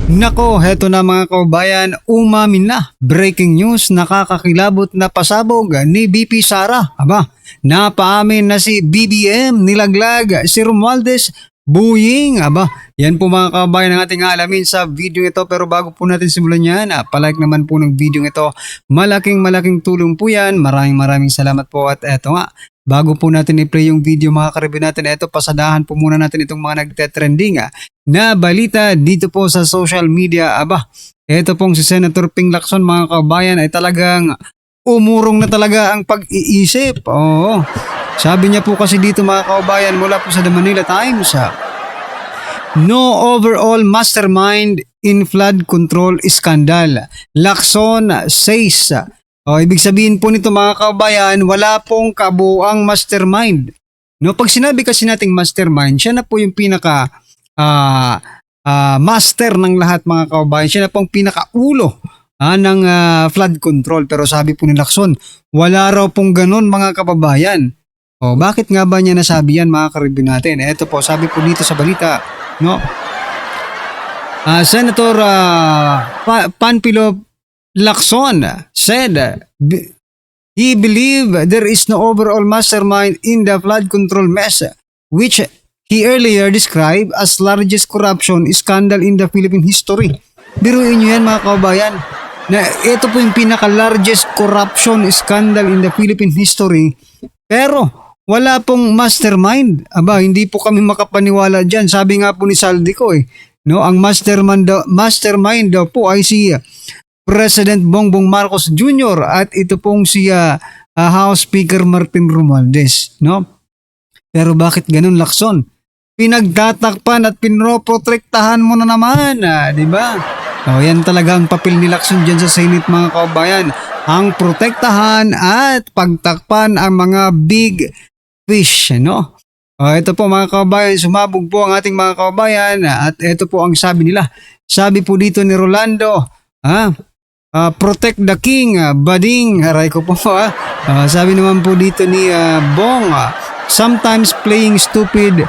Nako, heto na mga kababayan, umamin na. Breaking news, nakakakilabot na pasabog ni BP Sara. Aba, napaamin na si BBM, nilaglag si Romualdez, Buying. Aba, yan po mga kababayan ang ating alamin sa video ito. Pero bago po natin simulan yan, palike naman po ng video ito. Malaking tulong po yan. Maraming salamat po. At eto nga, bago po natin i-play yung video mga karibin natin, eto pasadahan po muna natin itong mga nagte-trending na balita dito po sa social media. Aba, ito pong si Senator Ping Lacson mga kabayan ay talagang umurong na talaga ang pag-iisip. Oo. Sabi niya po kasi dito mga kabayan mula po sa The Manila Times, no overall mastermind in flood control scandal. Lacson says. Ibig sabihin po nito mga kabayan, wala pong kabuang mastermind. No, pag sinabi kasi nating mastermind, siya na po yung pinaka master ng lahat mga kababayan. Siya na pong pinakaulo ng flood control. Pero sabi po ni Lacson, wala raw pong ganun mga kababayan. Bakit nga ba niya nasabi yan mga karibin natin? Ito po, sabi po dito sa balita, no? Senator Panfilo Lacson said he believed there is no overall mastermind in the flood control mess, which he earlier described as largest corruption scandal in the Philippine history. Biruin nyo yan mga kababayan, na ito po yung pinaka-largest corruption scandal in the Philippine history, pero wala pong mastermind. Aba, hindi po kami makapaniwala dyan. Sabi nga po ni Saldico no, ang mastermind daw po ay si President Bongbong Marcos Jr. at ito pong si House Speaker Martin Romualdez, no? Pero bakit ganun, Lacson? Pinagtatakpan at pinroprotektahan mo na naman, di ba? Yan talaga ang papel ni Lacson dyan sa Senate mga kababayan. Ang protektahan at pagtakpan ang mga big fish, no? Ito po mga kababayan, sumabog po ang ating mga kababayan at ito po ang sabi nila. Sabi po dito ni Rolando, protect the king, bading, aray ko po sabi naman po dito ni Bong, sometimes playing stupid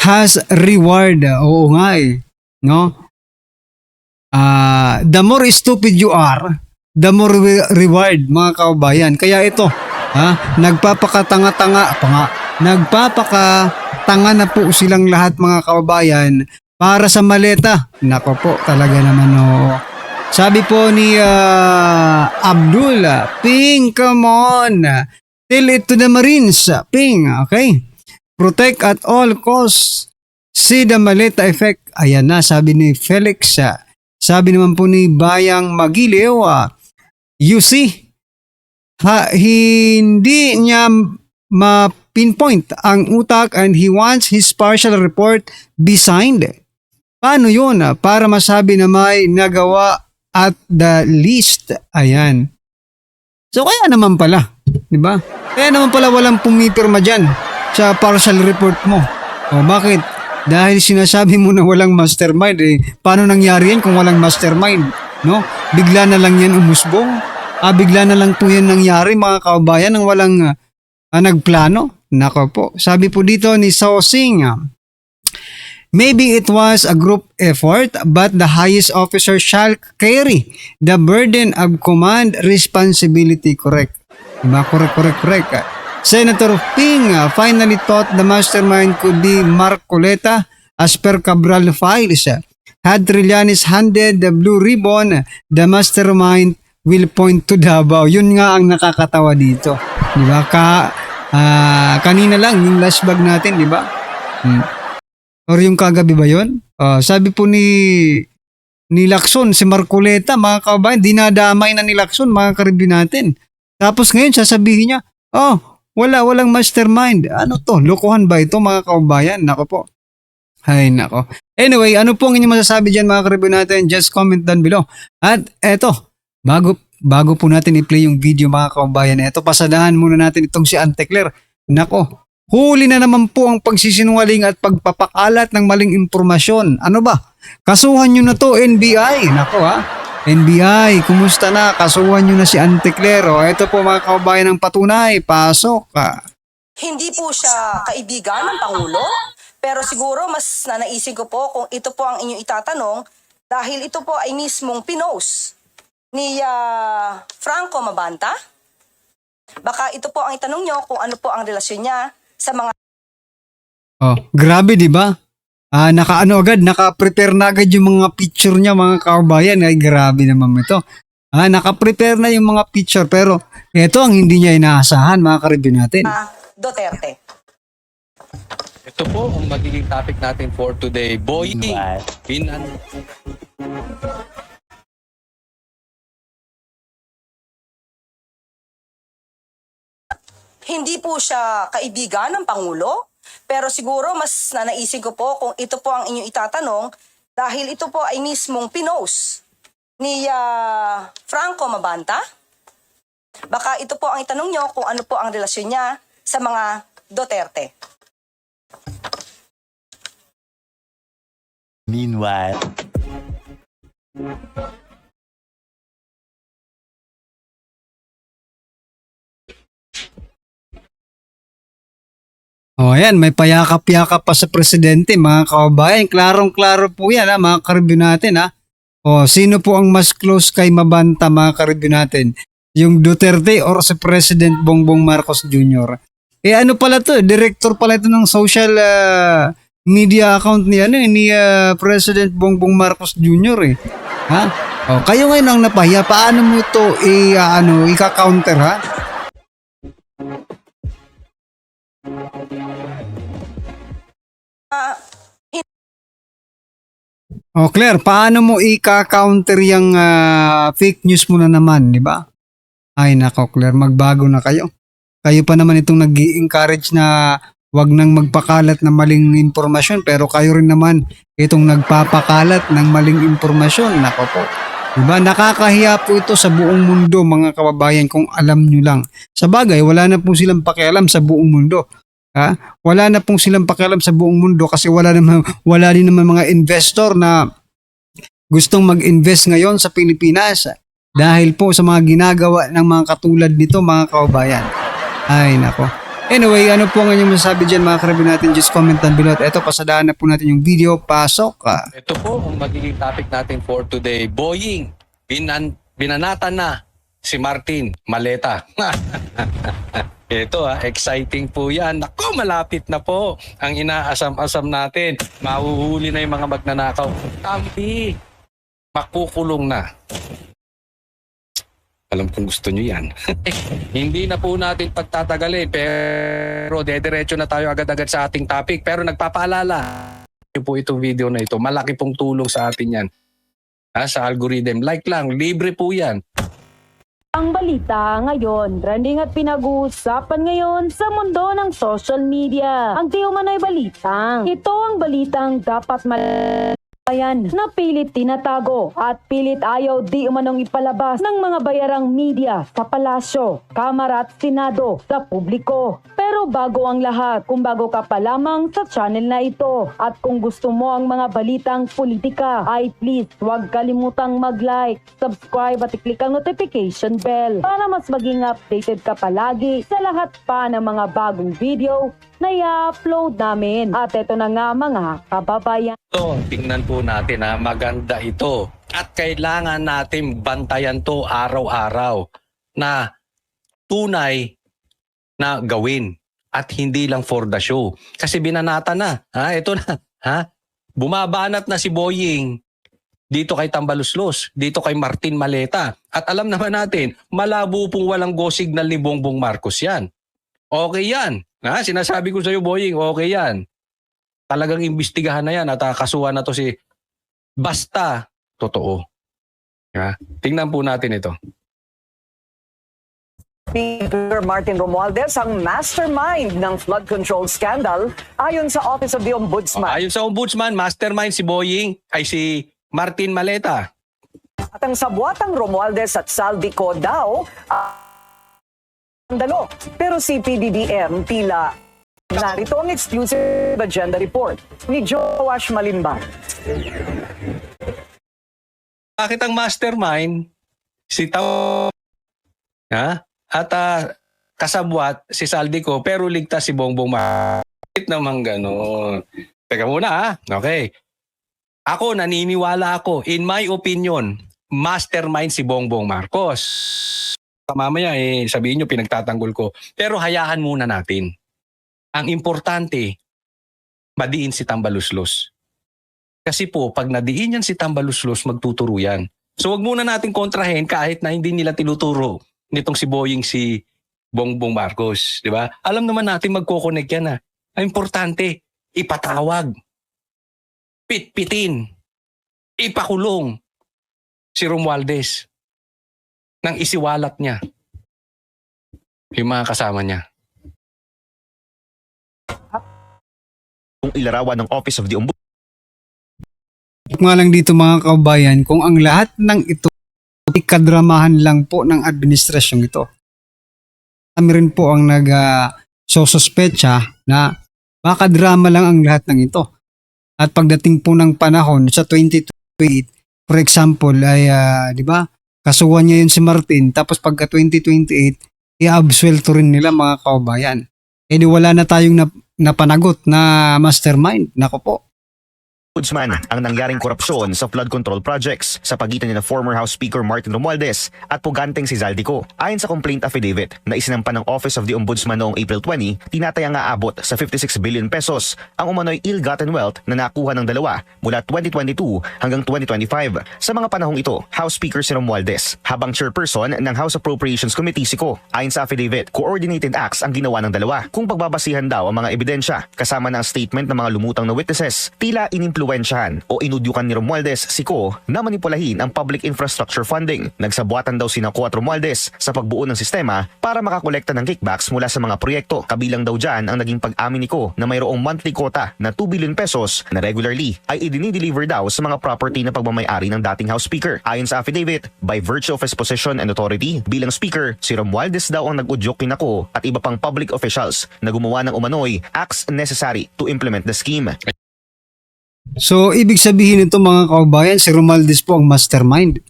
has reward. Oo nga no? The more stupid you are, the more reward mga kababayan. Kaya ito, nagpapakatanga na po silang lahat mga kababayan para sa maleta. Nako po, talaga naman Sabi po ni Abdul, Ping, come on. Tell it to the Marines, Ping, okay? Protect at all costs. See the maleta effect. Ayan na, sabi ni Felix. Sabi naman po ni Bayang Magiliw, you see, hindi niya ma-pinpoint ang utak and he wants his partial report be signed. Paano yun? Para masabi na may nagawa at the least. Ayan. So kaya naman pala, di ba? Kaya naman pala walang pumipirma dyan sa partial report mo. Bakit? Dahil sinasabi mo na walang mastermind. Paano nangyari yan kung walang mastermind? No? Bigla na lang yan umusbong. Bigla na lang po yan nangyari mga kababayan nang walang nagplano. Nako po. Sabi po dito ni Sosing, maybe it was a group effort but the highest officer shall carry the burden of command responsibility. Correct. Diba? Correct. Senator Ping finally thought the mastermind could be Marcoleta as per Cabral files. Had Trillanes handed the blue ribbon, the mastermind will point to Davao. Yun nga ang nakakatawa dito. Di ba? Kanina lang, yung last bag natin, di ba? Or yung kagabi ba yun? Sabi po ni Lacson, si Marcoleta, mga kababayan, dinadamay na ni Lacson, mga karibin natin. Tapos ngayon, sasabihin niya, walang mastermind. Ano to? Lokohan ba ito mga kababayan? Nako po. Ay nako. Anyway, ano po ang inyong masasabi dyan mga karibin natin? Just comment down below. At eto, bago po natin i-play yung video mga kababayan, eto pasadahan muna natin itong si Ante Claire. Nako, huli na naman po ang pagsisinungaling at pagpapakalat ng maling impormasyon. Ano ba? Kasuhan nyo na to NBI. Nako NBI, kumusta na? Kasuhan nyo na si Ante Claire. Ito po mga kababayan ang patunay. Pasok Hindi po siya kaibigan ng Pangulo, pero siguro mas nanaisin ko po kung ito po ang inyong itatanong, dahil ito po ay mismong pinost ni Franco Mabanta. Baka ito po ang itanong nyo kung ano po ang relasyon niya sa mga Oh, grabe 'di ba? Naka-prepare na agad yung mga picture niya mga kababayan. Ay grabe naman ito. Naka-prepare na yung mga picture pero ito ang hindi niya inaasahan mga ka-review natin. Duterte. Ito po ang magiging topic natin for today. Boying. Hindi po siya kaibigan ng Pangulo, pero siguro mas nanaisip ko po kung ito po ang inyong itatanong dahil ito po ay mismong pinost ni Franco Mabanta. Baka ito po ang itanong nyo kung ano po ang relasyon niya sa mga Duterte. Meanwhile. Oh, ayan, may payakap-yakap pa sa presidente, mga kababayan. Klarong-klaro po yan, mga ka-review natin, ha. Oh, sino po ang mas close kay Mabanta, mga ka-review natin? Yung Duterte or si President Bongbong Marcos Jr.? Ano pala to? Director pala ito ng social media account ni President Bongbong Marcos Jr. Ha? Oh, kayo ngayon ang napahiya. Paano mo ito i-counter, ha? Oh, Claire, paano mo i-counter yung fake news mo na naman, di ba? Ay, nako, Claire, magbago na kayo. Kayo pa naman itong nag-i-encourage na wag nang magpakalat ng maling impormasyon, pero kayo rin naman itong nagpapakalat ng maling impormasyon. Nako po. Diba? Nakakahiya po ito sa buong mundo, mga kababayan, kung alam nyo lang. Sa bagay, wala na po silang pakialam sa buong mundo. Ha? Wala na pong silang pakialam sa buong mundo kasi wala din naman mga investor na gustong mag-invest ngayon sa Pilipinas dahil po sa mga ginagawa ng mga katulad nito, mga kababayan. Ay, nako. Anyway, ano po ang inyong masasabi dyan, mga ka-review natin? Just comment down below. At eto, pasadaan na po natin yung video. Pasok ka. Ito po ang magiging topic natin for today. Boying. Binanatan na si Martin Maleta. Ito exciting po yan. Naku, malapit na po ang inaasam-asam natin. Mahuhuli na yung mga magnanakaw. Tampi, makukulong na. Alam kong gusto nyo yan. Hindi na po natin pagtatagalin, pero dediretso na tayo agad-agad sa ating topic. Pero nagpapaalala po itong video na ito. Malaki pong tulong sa atin yan. Sa algorithm. Like lang, libre po yan. Ang balita ngayon, trending at pinag-uusapan ngayon sa mundo ng social media. Ang tiumano'y balitang. Ito ang balitang dapat malayan na pilit tinatago at pilit ayaw di umanong ipalabas ng mga bayarang media sa palasyo, kamara at senado sa publiko. Pero bago ang lahat, kung bago ka pa lamang sa channel na ito at kung gusto mo ang mga balitang politika, ay please huwag kalimutang mag-like, subscribe at i-click ang notification bell para mas maging updated ka palagi sa lahat pa ng mga bagong video na i-upload namin. At ito na nga mga kababayan. Ito, tingnan po natin maganda ito. At kailangan natin bantayan to araw-araw na tunay na gawin at hindi lang for the show. Kasi binanata na. Ito na. Bumabanat na si Boying dito kay Tambaluslos, dito kay Martin Maleta. At alam naman natin, malabo pong walang go signal ni Bongbong Marcos yan. Okay yan. Sinasabi ko sa iyo, Boying, okay yan. Talagang imbestigahan na yan at kasuhan na to si basta totoo. Tingnan po natin ito. Peter Martin Romualdez ang mastermind ng flood control scandal ayon sa Office of the Ombudsman. Ayon sa Ombudsman, mastermind si Boying ay si Martin Maleta. At ang sabwatang Romualdez at Saldico daw skandalo. Pero si PBBM tila narito ang exclusive agenda report ni Joash Malimban. Bakit ang mastermind si Tao at kasabwat si Saldico pero ligtas si Bongbong Marcos? Bakit naman gano'n? Teka muna Okay. Ako, naniniwala ako, in my opinion, mastermind si Bongbong Marcos. Mamaya sabihin nyo pinagtatanggol ko. Pero hayaan muna natin. Ang importante, madiin si Tambaluslos. Kasi po, pag nadiin yan si Tambaluslos, magtuturo yan. So wag muna natin kontrahin kahit na hindi nila tinuturo nitong si Boying si Bongbong Marcos. Di ba? Alam naman natin magkoconnect yan ha. Ang importante, ipatawag. Pitpitin. Ipakulong si Romualdez nang isiwalat niya yung mga kasama niya. Kung ilarawan ng Office of the Ombudsman Nga lang dito mga kabayan, kung ang lahat ng ito ay kadramahan lang po ng administrasyong ito. Kami rin po ang nag-sospetsa na baka drama lang ang lahat ng ito. At pagdating po ng panahon sa 2028, for example, ay di ba, kasuhan niya yun si Martin, tapos pagka 2028, i-absuelto rin nila mga kabayan. Eh di wala na tayong napanagot na mastermind. Nako po. ang nangyaring korupsyon sa flood control projects sa pagitan ni na former House Speaker Martin Romualdez at puganteng si Zaldico. Ayon sa complaint affidavit na isinampa ng Office of the Ombudsman noong April 20, tinatayang aabot sa 56 billion pesos ang umano'y ill-gotten wealth na nakuha ng dalawa mula 2022 hanggang 2025. Sa mga panahong ito, House Speaker si Romualdez habang chairperson ng House Appropriations Committee si Ko. Ayon sa affidavit, coordinated acts ang ginawa ng dalawa. Kung pagbabasihan daw ang mga ebidensya kasama na ang statement ng mga lumutang na witnesses, tila inimpluwensyahan o inudyukan ni Romualdez si Ko na manipulahin ang public infrastructure funding. Nagsabuatan daw sina Ko at Romualdez sa pagbuo ng sistema para makakolekta ng kickbacks mula sa mga proyekto. Kabilang daw dyan ang naging pag-amin ni Ko na mayroong monthly quota na 2 billion pesos na regularly ay idinideliver daw sa mga property na pagmamayari ng dating House Speaker. Ayon sa affidavit, by virtue of his position and authority bilang Speaker, si Romualdez daw ang nag-udyok kina Ko at iba pang public officials na gumawa ng umano'y acts necessary to implement the scheme. So, ibig sabihin nito mga kaubayan, si Romualdez po ang mastermind.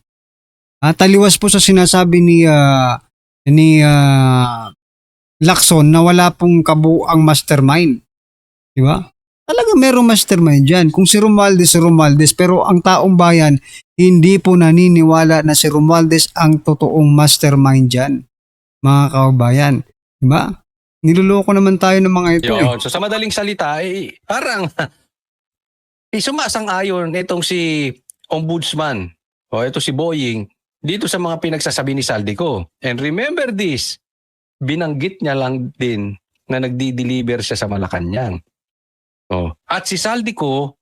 Taliwas po sa sinasabi ni Lacson na wala pong kabuang mastermind. Di ba? Talaga merong mastermind dyan. Kung si Romualdez, pero ang taong bayan hindi po naniniwala na si Romualdez ang totoong mastermind dyan. Mga kaubayan. Di ba? Niloloko naman tayo ng mga ito. Yun. So sa madaling salita, parang sumasang-ayon itong si Ombudsman o ito si Boying dito sa mga pinagsasabi ni Zaldico. And remember this, binanggit niya lang din na nagdi-deliver siya sa Malacanang. At si Zaldico,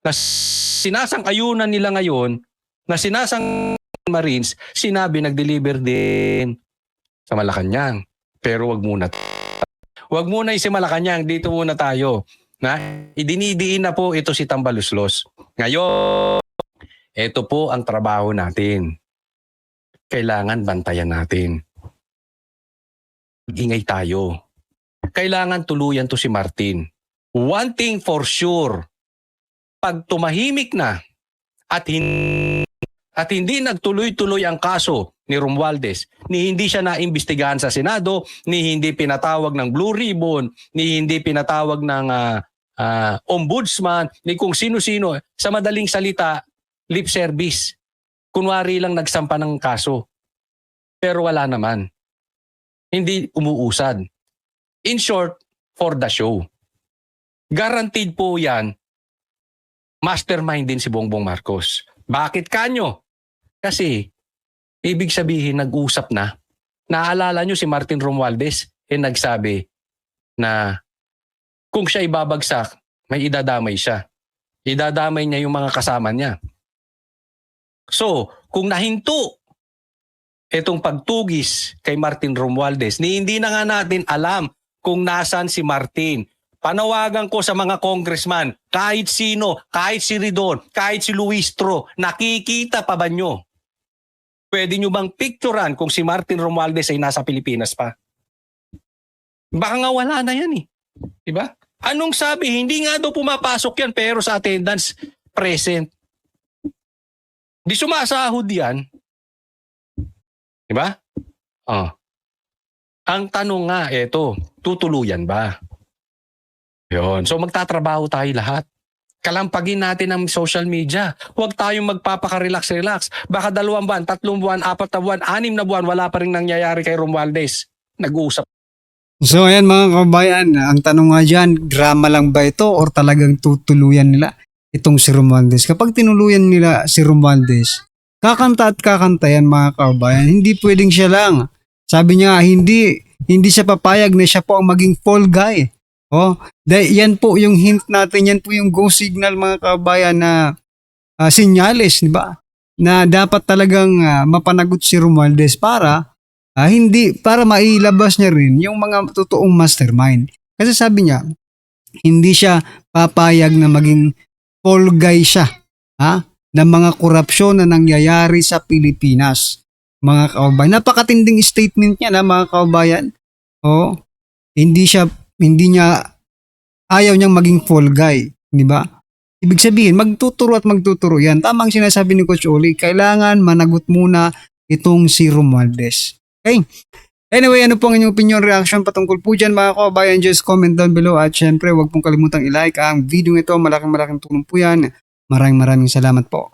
na sinasang-ayunan nila ngayon, na sinasang Marines, sinabi nag-deliver din sa Malacanang. Pero wag muna si Malacanang, dito muna tayo. Na idinidiin na po ito si Tambaluslos. Ngayon, ito po ang trabaho natin. Kailangan bantayan natin. Ingay tayo. Kailangan tuluyan to si Martin. One thing for sure, pag tumahimik na at hindi nagtuloy-tuloy ang kaso ni Romualdez, ni hindi siya naimbestigahan sa Senado, ni hindi pinatawag ng Blue Ribbon, ni hindi pinatawag ng Ombudsman, ni kung sino-sino, sa madaling salita, lip service. Kunwari lang nagsampa ng kaso. Pero wala naman. Hindi umuusad. In short, for the show. Guaranteed po yan, mastermind din si Bongbong Marcos. Bakit kanyo? Kasi, ibig sabihin, nag-usap na. Naalala nyo si Martin Romualdez, nagsabi na kung siya ibabagsak, may idadamay siya. Idadamay niya yung mga kasama niya. So, kung nahinto itong pagtugis kay Martin Romualdez, hindi na nga natin alam kung nasan si Martin. Panawagan ko sa mga congressman, kahit sino, kahit si Ridon, kahit si Luistro, nakikita pa ba nyo? Pwede nyo bang picturean kung si Martin Romualdez ay nasa Pilipinas pa? Baka nga wala na yan eh. Diba? Anong sabi? Hindi nga daw pumapasok yan pero sa attendance present. Di sumasahod yan. Diba? Ang tanong nga, tutuluyan ba? Yun. So magtatrabaho tayo lahat. kalampagin natin ang social media. Huwag tayong magpapaka-relax-relax. Baka 2 buwan, 3 buwan, 4 na buwan, 6 na buwan, wala pa rin nangyayari kay Romualdez. Nag-uusap. So ayan mga kabayan, ang tanong nga dyan, drama lang ba ito or talagang tutuluyan nila itong si Romualdez? Kapag tinuluyan nila si Romualdez, kakanta at kakanta yan mga kabayan. Hindi pwedeng siya lang. Sabi niya, hindi siya papayag na siya po ang maging fall guy. Oh, yan po yung hint natin, yan po yung go signal mga kabayan na senyales, di ba? Na dapat talagang mapanagot si Romualdez para para mailabas niya rin yung mga totoong mastermind. Kasi sabi niya, hindi siya papayag na maging fall guy siya ng mga korupsyon na nangyayari sa Pilipinas. Mga kababayan, napakatinding statement niya na mga kababayan. Oh, hindi niya ayaw niyang maging fall guy, di ba? Ibig sabihin, magtuturo yan. Tamang sinasabi ni Coach Oli, kailangan managot muna itong si Romualdez. Okay? Anyway, ano po ang inyong opinion, reaction patungkol po dyan mga kababayan? Just comment down below at syempre, huwag pong kalimutang i-like ang video ito. Malaking tulong po yan. Maraming salamat po.